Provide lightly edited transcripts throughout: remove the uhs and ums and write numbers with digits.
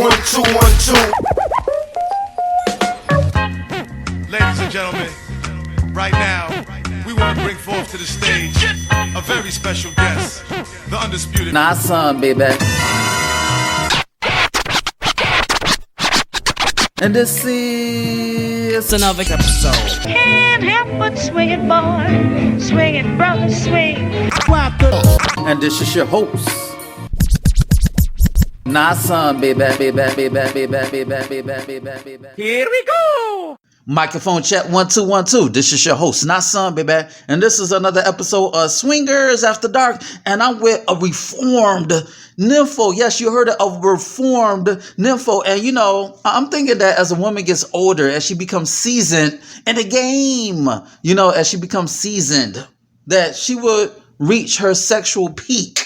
1-2-1-2. Ladies and gentlemen, right now, we want to bring forth to the stage a very special guest, the undisputed. Nah, son, baby. And this is another episode. Can't help but swing it, boy. Swing it, brother, swing. And this is your host. Nah, son, baby. Here we go. Microphone check 1 2 1 2. This is your host, not son, baby, and this is another episode of Swingers After Dark. And I'm with a reformed Nympho. Yes, you heard it, a reformed Nympho. And you know, I'm thinking that as a woman gets older, as she becomes seasoned in the game, you know, as she becomes seasoned, that she would reach her sexual peak.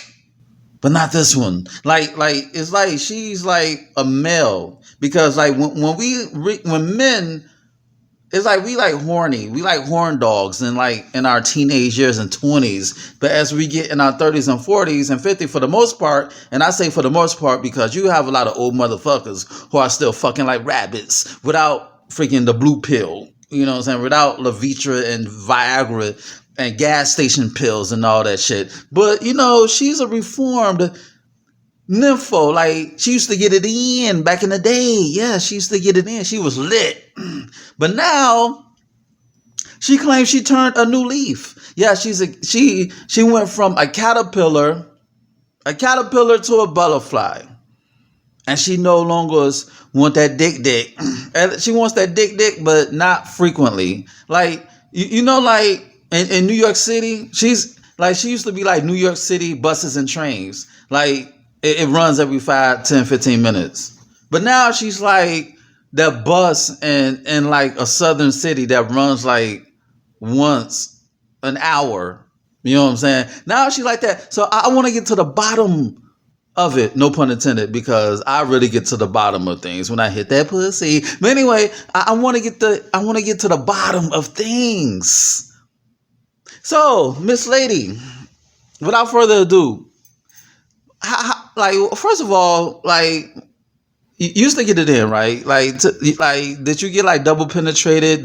But not this one. Like it's like she's like a male, because like when men. It's like we like horny. We like horn dogs in our teenage years and 20s. But as we get in our 30s and 40s and 50 for the most part, and I say for the most part because you have a lot of old motherfuckers who are still fucking like rabbits without freaking the blue pill. You know what I'm saying? Without Levitra and Viagra and gas station pills and all that shit. But, you know, she's a reformed Nympho. Like, she used to get it in back in the day. Yeah, she used to get it in. She was lit. But now she claims she turned a new leaf. Yeah, she went from a caterpillar to a butterfly. And she no longer want that dick. And she wants that dick, but not frequently. Like, you know, like in New York City, she used to be like New York City buses and trains. Like, it runs every 5, 10, 15 minutes. But now she's like that bus in like a southern city that runs like once an hour. You know what I'm saying? Now she's like that. So I want to get to the bottom of it. No pun intended, because I really get to the bottom of things when I hit that pussy. But anyway, I want to get to the bottom of things. So, Miss Lady, without further ado, first of all, like, you used to get it in, right? Like, did you get like double penetrated?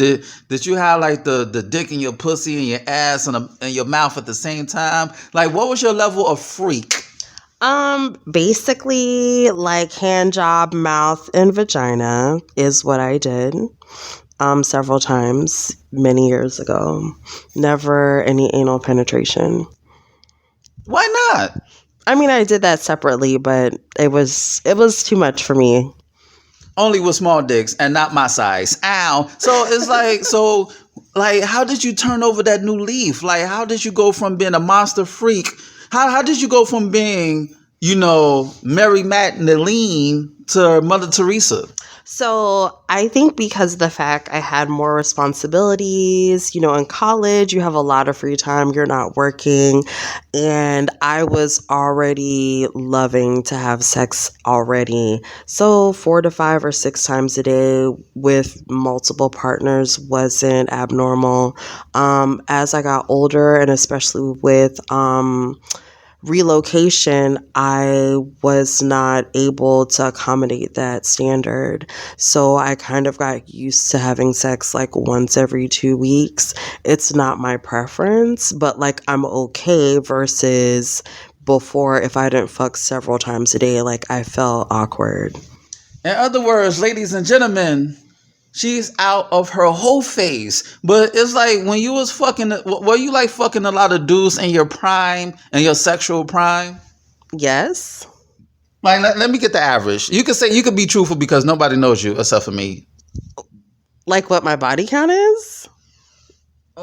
Did you have like the dick in your pussy and your ass and your mouth at the same time? Like, what was your level of freak? Basically, like hand job, mouth, and vagina is what I did. Several times, many years ago. Never any anal penetration. Why not? I mean, I did that separately, but it was too much for me. Only with small dicks and not my size. Ow. So it's like, how did you turn over that new leaf? Like, how did you go from being a monster freak? How did you go from being, you know, Mary Magdalene to Mother Teresa? So I think because of the fact I had more responsibilities, you know, in college, you have a lot of free time, you're not working, and I was already loving to have sex already. So 4 to 5 or 6 times a day with multiple partners wasn't abnormal. As I got older, and especially with relocation, I was not able to accommodate that standard. So I kind of got used to having sex like once every 2 weeks. It's not my preference, but like I'm okay, versus before, if I didn't fuck several times a day, like I felt awkward. In other words, ladies and gentlemen, she's out of her whole phase. But it's like when you was fucking, were you like fucking a lot of dudes in your prime and your sexual prime? Yes. Like, let me get the average. You could be truthful because nobody knows you except for me. Like what my body count is?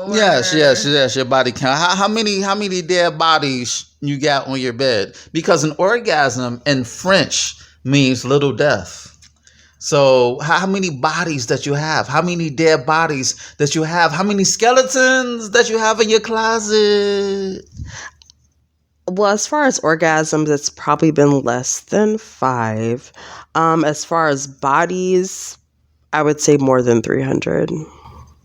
Yes, your body count. How many dead bodies you got on your bed? Because an orgasm in French means little death. So how many bodies that you have? How many dead bodies that you have? How many skeletons that you have in your closet? Well, as far as orgasms, it's probably been less than 5. As far as bodies, I would say more than 300.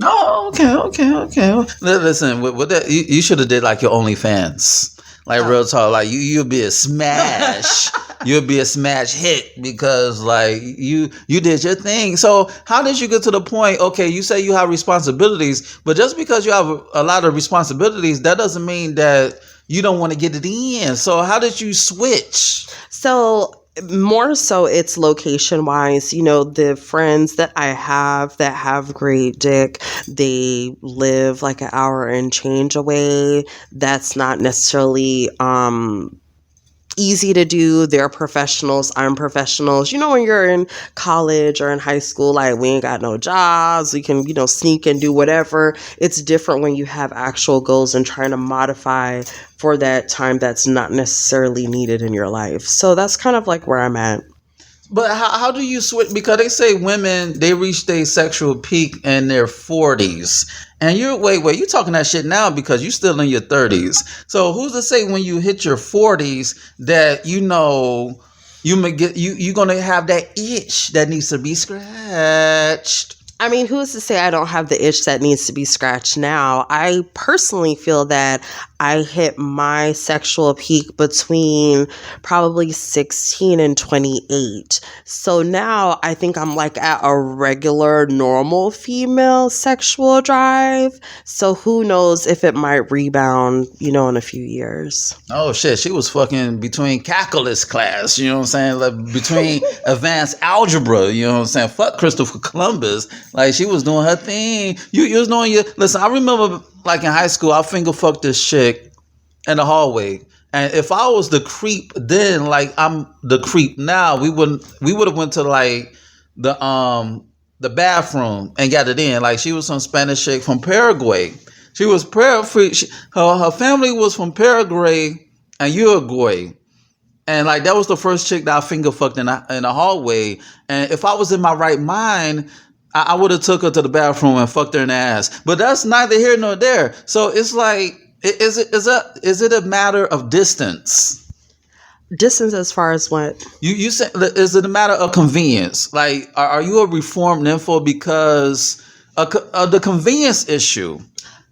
Oh, okay. Listen, with that, you should have did like your OnlyFans. Like real talk, like you'll be a smash. you'll be a smash hit because like you did your thing. So how did you get to the point? Okay, you say you have responsibilities, but just because you have a lot of responsibilities, that doesn't mean that you don't want to get it in. So how did you switch? So more so it's location wise, the friends that I have that have great dick, they live like an hour and change away. That's not necessarily easy to do. They're professionals. I'm professionals. When you're in college or in high school, like we ain't got no jobs. We can, sneak and do whatever. It's different when you have actual goals and trying to modify for that time that's not necessarily needed in your life. So that's kind of like where I'm at. But how do you switch? Because they say women, they reach their sexual peak in their 40s. And you talking that shit now because you still in your 30s. So who's to say when you hit your 40s that you may get you're gonna have that itch that needs to be scratched? I mean, who's to say I don't have the itch that needs to be scratched now? I personally feel that I hit my sexual peak between probably 16 and 28. So now I think I'm like at a regular, normal female sexual drive. So who knows if it might rebound, in a few years. Oh shit, she was fucking between calculus class, you know what I'm saying? Like between advanced algebra, you know what I'm saying? Fuck Christopher Columbus. Like she was doing her thing. You was doing your listen, I remember like in high school, I finger fucked this chick in the hallway. And if I was the creep then, like I'm the creep now, we would have went to like the bathroom and got it in. Like she was some Spanish chick from Paraguay. She was her family was from Paraguay and Uruguay. And like that was the first chick that I finger fucked in the hallway. And if I was in my right mind, I would have took her to the bathroom and fucked her in the ass. But that's neither here nor there. So it's like, is it a matter of distance? Distance as far as what? You said, is it a matter of convenience? Like, are you a reformed nympho because of the convenience issue?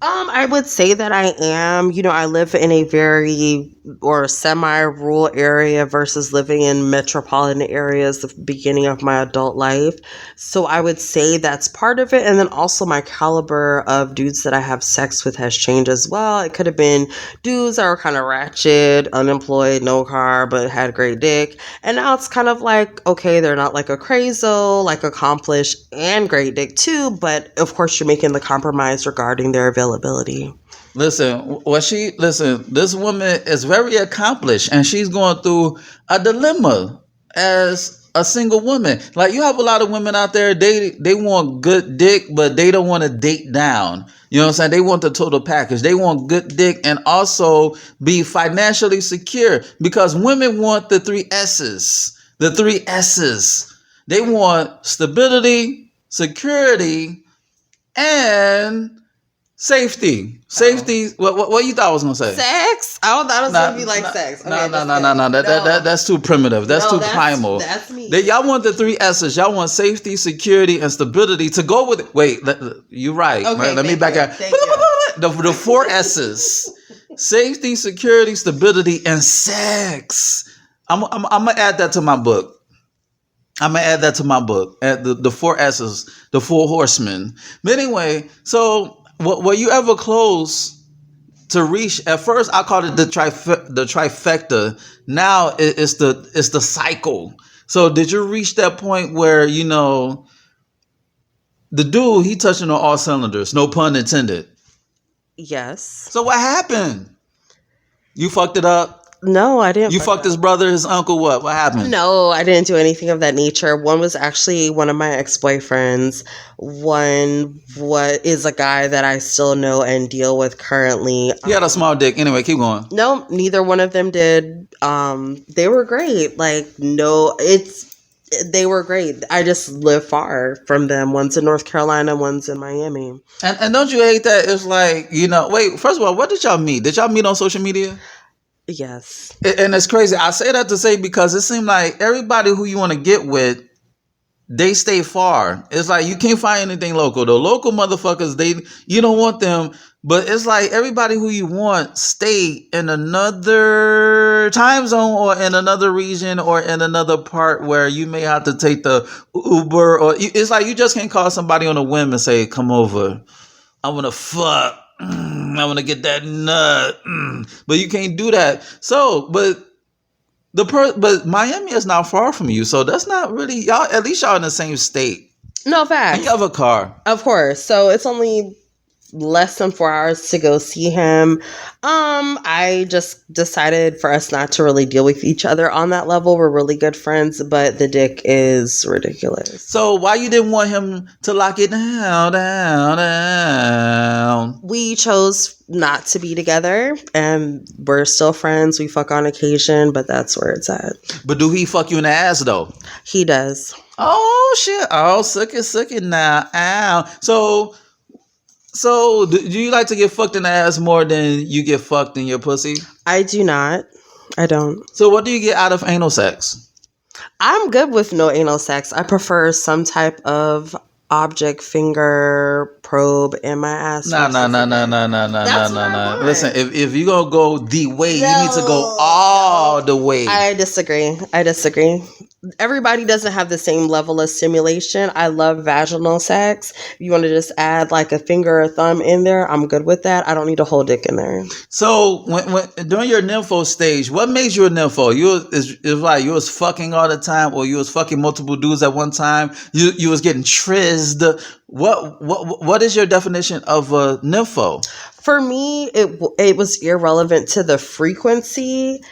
I would say that I am. I live in a very or semi-rural area versus living in metropolitan areas the beginning of my adult life. So I would say that's part of it. And then also my caliber of dudes that I have sex with has changed as well. It could have been dudes that were kind of ratchet, unemployed, no car, but had great dick. And now it's kind of like, okay, they're not like a crazo, like accomplished and great dick too. But of course you're making the compromise regarding their availability. Listen, this woman is very accomplished and she's going through a dilemma as a single woman. Like you have a lot of women out there, they want good dick, but they don't want to date down. You know what I'm saying? They want the total package. They want good dick and also be financially secure because women want the 3 S's. The 3 S's. They want stability, security, and safety. Safety. What you thought I was gonna say? Sex? I thought it was gonna be like sex. Okay, No. That's too primitive. That's too primal. That's me. Y'all want the 3 S's. Y'all want safety, security, and stability to go with it. Wait, you're right. Okay, let me back up. The 4 S's: safety, security, stability, and sex. I'm gonna add that to my book. Add the 4 S's, the 4 horsemen. But anyway, so. Were you ever close to reach? At first, I called it the trifecta. Now it's the cycle. So, did you reach that point where the dude he touching on all cylinders? No pun intended. Yes. So what happened? You fucked it up. No, I didn't. You fucked his brother, his uncle. What happened? No, I didn't do anything of that nature. One was actually one of my ex-boyfriends. One is a guy that I still know and deal with currently. He had a small dick. Anyway, keep going. No, neither one of them did. They were great. They were great. I just live far from them. One's in North Carolina, one's in Miami. And don't you hate that? It's like, wait, first of all, where did y'all meet? Did y'all meet on social media? Yes. And it's crazy. I say that to say because it seems like everybody who you want to get with, they stay far. It's like you can't find anything local. The local motherfuckers, you don't want them But it's like everybody who you want stay in another time zone or in another region or in another part where you may have to take the Uber or it's like you just can't call somebody on a whim and say, come over. I want to fuck. I want to get that nut. But you can't do that. So, but Miami is not far from you. So that's not really y'all. At least y'all in the same state. No, And facts. you have a car. Of course. So it's only less than 4 hours to go see him. I just decided for us not to really deal with each other on that level. We're really good friends, but the dick is ridiculous. So why you didn't want him to lock it down? We chose not to be together, and we're still friends. We fuck on occasion, but that's where it's at. But do he fuck you in the ass though? He does. Oh shit! Oh, suck it now. Ow. So do you like to get fucked in the ass more than you get fucked in your pussy? I do not. I don't. So what do you get out of anal sex? I'm good with no anal sex. I prefer some type of object, finger, probe in my ass. No. That's what I want. Listen, if you gonna go the way, you need to go all the way. I disagree. Everybody doesn't have the same level of stimulation. I love vaginal sex. If you want to just add like a finger or thumb in there, I'm good with that. I don't need a whole dick in there. So when during your nympho stage, what made you a nympho? You was fucking all the time, or you was fucking multiple dudes at one time. You was getting trizzed. What is your definition of a nympho? For me, it was irrelevant to the frequency.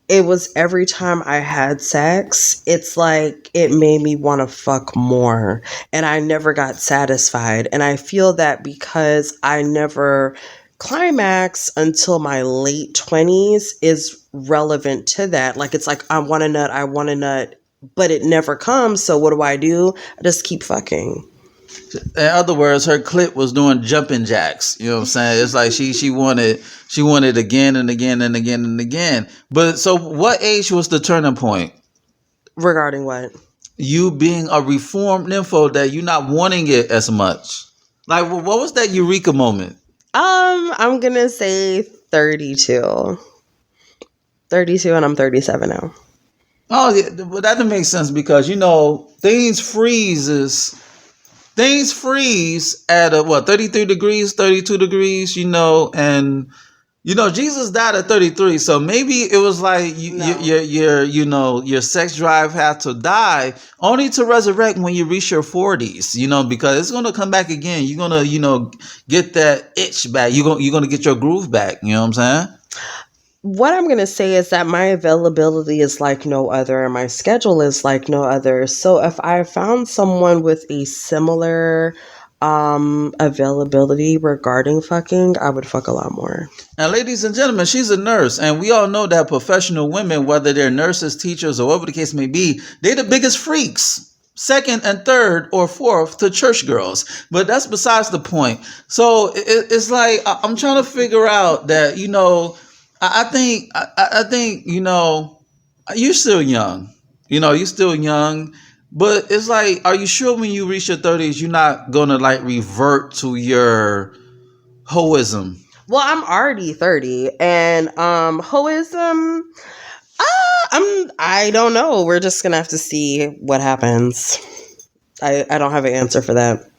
It was every time I had sex, it's like it made me want to fuck more. And I never got satisfied. And I feel that because I never climax until my late 20s is relevant to that. Like, it's like, I want a nut, but it never comes. So what do? I just keep fucking. In other words, her clit was doing jumping jacks. You know what I'm saying? It's like she wanted again and again and again and again. But so what age was the turning point? Regarding what? You being a reformed nympho that you're not wanting it as much. Like, what was that eureka moment? I'm gonna say 32. 32 and I'm 37 now. Oh, yeah, but that doesn't make sense because, things freeze at 33 degrees, 32 degrees, and Jesus died at 33, so maybe it was like your sex drive had to die only to resurrect when you reach your 40s, because it's gonna come back again. You're gonna get that itch back. You're gonna get your groove back. You know what I'm saying? What I'm going to say is that my availability is like no other and my schedule is like no other. So if I found someone with a similar availability regarding fucking, I would fuck a lot more. And ladies and gentlemen, she's a nurse. And we all know that professional women, whether they're nurses, teachers, or whatever the case may be, they're the biggest freaks. Second and third or fourth to church girls. But that's besides the point. So it's like, I'm trying to figure out that, I think you're still young. You're still young, but it's like, are you sure when you reach your 30s you're not gonna like revert to your hoism? Well, I'm already 30, and hoism. I don't know. We're just gonna have to see what happens. I don't have an answer for that.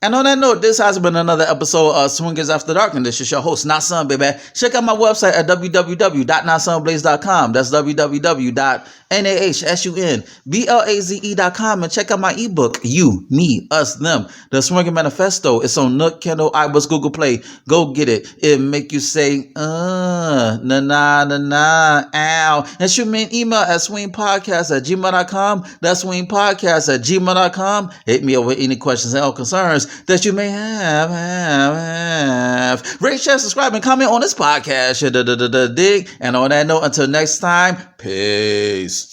And on that note, this has been another episode of Swingers After Dark, and this is your host, Not Son, baby. Check out my website at www.notsonblaze.com. That's www.nahsunblaze.com, and check out my ebook, You, Me, Us, Them, The Swinger Manifesto. It's on Nook, Kindle, iBooks, Google Play. Go get it. It'll make you say, na, ow. And shoot me an email at swingpodcast@gmail.com. That's swingpodcast@gmail.com. Hit me up with any questions and concerns that you may have. Rate, share, subscribe, and comment on this podcast. Dig. And on that note, until next time, peace.